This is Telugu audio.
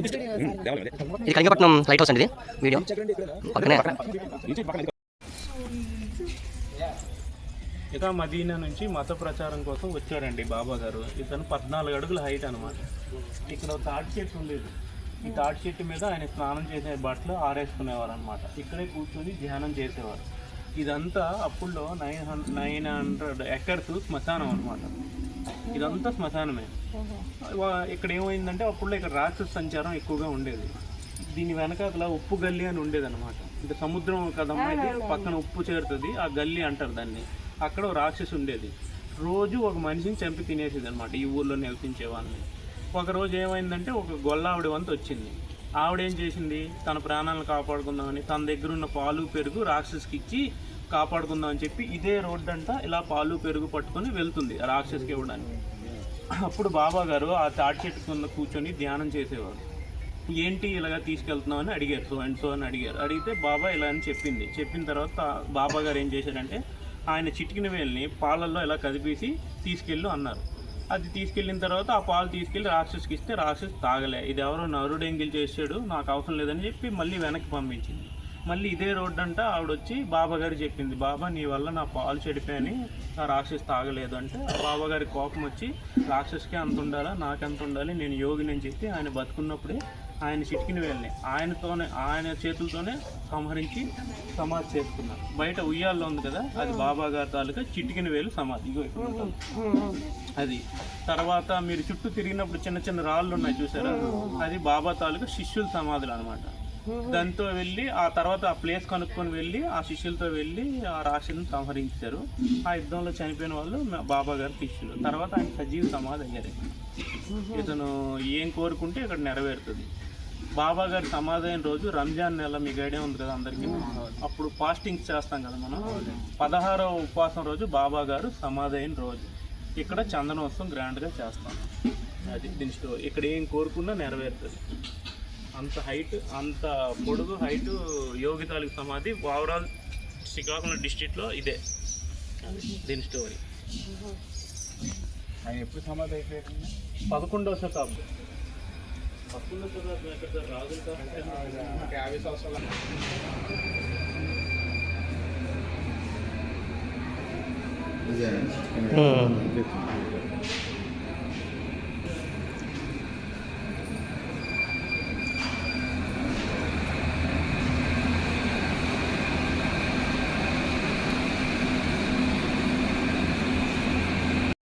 ఇది కళింగపట్నం లైట్ హౌస్ అండి. ఇది వీడియో పక్కనే. ఇక మదీనా నుంచి మత ప్రచారం కోసం వచ్చారండి బాబా గారు. ఇతను 14 అడుగుల హైట్ అనమాట. ఇక్కడ తాటి చెట్టు ఉండేది. ఈ తాటి చెట్టు మీద ఆయన స్నానం చేసే బట్టలు ఆరేసుకునేవారు అనమాట. ఇక్కడే కూర్చొని ధ్యానం చేసేవారు. ఇదంతా అప్పుల్లో 900 ఎకర్స్ శ్మశానం అనమాట. ఇదంతా శ్మశానమే. ఇక్కడ ఏమైందంటే అప్పుల్లో ఇక్కడ రాక్షస సంచారం ఎక్కువగా ఉండేది. దీని వెనకాల ఉప్పు గల్లి అని ఉండేది అనమాట. ఇంకా సముద్రం కదమ్మా, పక్కన ఉప్పు చేరుతుంది, ఆ గల్లి అంటారు దాన్ని. అక్కడ రాక్షసు ఉండేది. రోజు ఒక మనిషిని చంపి తినేసేది అనమాట ఈ ఊళ్ళో నివసించే వాళ్ళని. ఒకరోజు ఏమైందంటే ఒక గొల్లావిడ వంతు వచ్చింది. ఆవిడేం చేసింది, తన ప్రాణాలను కాపాడుకుందామని తన దగ్గర ఉన్న పాలు పెరుగు రాక్షసుకి ఇచ్చి కాపాడుకుందామని చెప్పి ఇదే రోడ్డు అంట ఇలా పాలు పెరుగు పట్టుకొని వెళ్తుంది రాక్షసుకి ఇవ్వడానికి. అప్పుడు బాబా గారు ఆ తాటి చెట్టు కింద కూర్చొని ధ్యానం చేసేవారు. ఏంటి ఇలాగ తీసుకెళ్తున్నావు అని అడిగారు. సో అని అడిగితే బాబా ఇలా అని చెప్పింది. చెప్పిన తర్వాత బాబా గారు ఏం చేశారంటే ఆయన చిటికిన వేలుని పాలల్లో ఇలా కదిపేసి తీసుకెళ్ళు అన్నారు. అది తీసుకెళ్ళిన తర్వాత ఆ పాలు తీసుకెళ్ళి రాక్షసుకి ఇస్తే రాక్షసు తాగలే. ఇది ఎవరో నరుడెంగిల్ చేసాడు, నాకు అవసరం లేదని చెప్పి మళ్ళీ వెనక్కి పంపించింది. మళ్ళీ ఇదే రోడ్డు అంట ఆవిడ వచ్చి బాబా గారు చెప్పింది, బాబా నీ వల్ల నా పాలు చెడిపోయాని ఆ రాక్షసు తాగలేదు అంటే బాబా గారి కోపం వచ్చి రాక్షసుకి అంత ఉండాలా, నాకెంత ఉండాలి, నేను యోగిని అని చెప్పి ఆయన బతుకున్నప్పుడే ఆయన చిటికిన వేలని ఆయన చేతులతోనే సంహరించి సమాధి చేసుకున్నారు. బయట ఉయ్యాల్లో ఉంది కదా, అది బాబా గారి తాలూకా చిటికిన వేలు సమాధి. అది తర్వాత మీరు చుట్టూ తిరిగినప్పుడు చిన్న చిన్న రాళ్ళు ఉన్నాయి చూసారా, అది బాబా తాలూకా శిష్యుల సమాధులు అనమాట. దాంతో వెళ్ళి ఆ తర్వాత ఆ ప్లేస్ కనుక్కొని వెళ్ళి ఆ శిష్యులతో వెళ్ళి ఆ రాక్షసుని సంహరించారు. ఆ యుద్ధంలో చనిపోయిన వాళ్ళు బాబా గారి శిష్యులు. తర్వాత ఆయన సజీవ సమాధి అయ్యారు. ఇతను ఏం కోరుకుంటే ఇక్కడ నెరవేరుతుంది. బాబా గారి సమాధి అయిన రోజు రంజాన్ నెల, మీకు ఐడియా ఉంది కదా అందరికీ. అప్పుడు ఫాస్టింగ్స్ చేస్తాం కదా మనం. 16వ ఉపవాసం రోజు బాబా గారు సమాధి అయిన రోజు ఇక్కడ చందనోత్సవం గ్రాండ్గా చేస్తాం. అది దీని స్టోరీ. ఇక్కడ ఏం కోరుకున్నా నెరవేరుతుంది. అంత హైట్, అంత పొడుగు హైటు యోగితాలకు సమాధి ఓవరాల్ శ్రీకాకుళం డిస్ట్రిక్ట్లో ఇదే. దీని స్టోరీ. ఆయన ఎప్పుడు సమాధి అయిపోయింది? 11వ శతాబ్దం. 11వ శతాబ్దం ఎక్కడ సార్? రాజులు అంటే 50 సంవత్సరాలు. Hmm.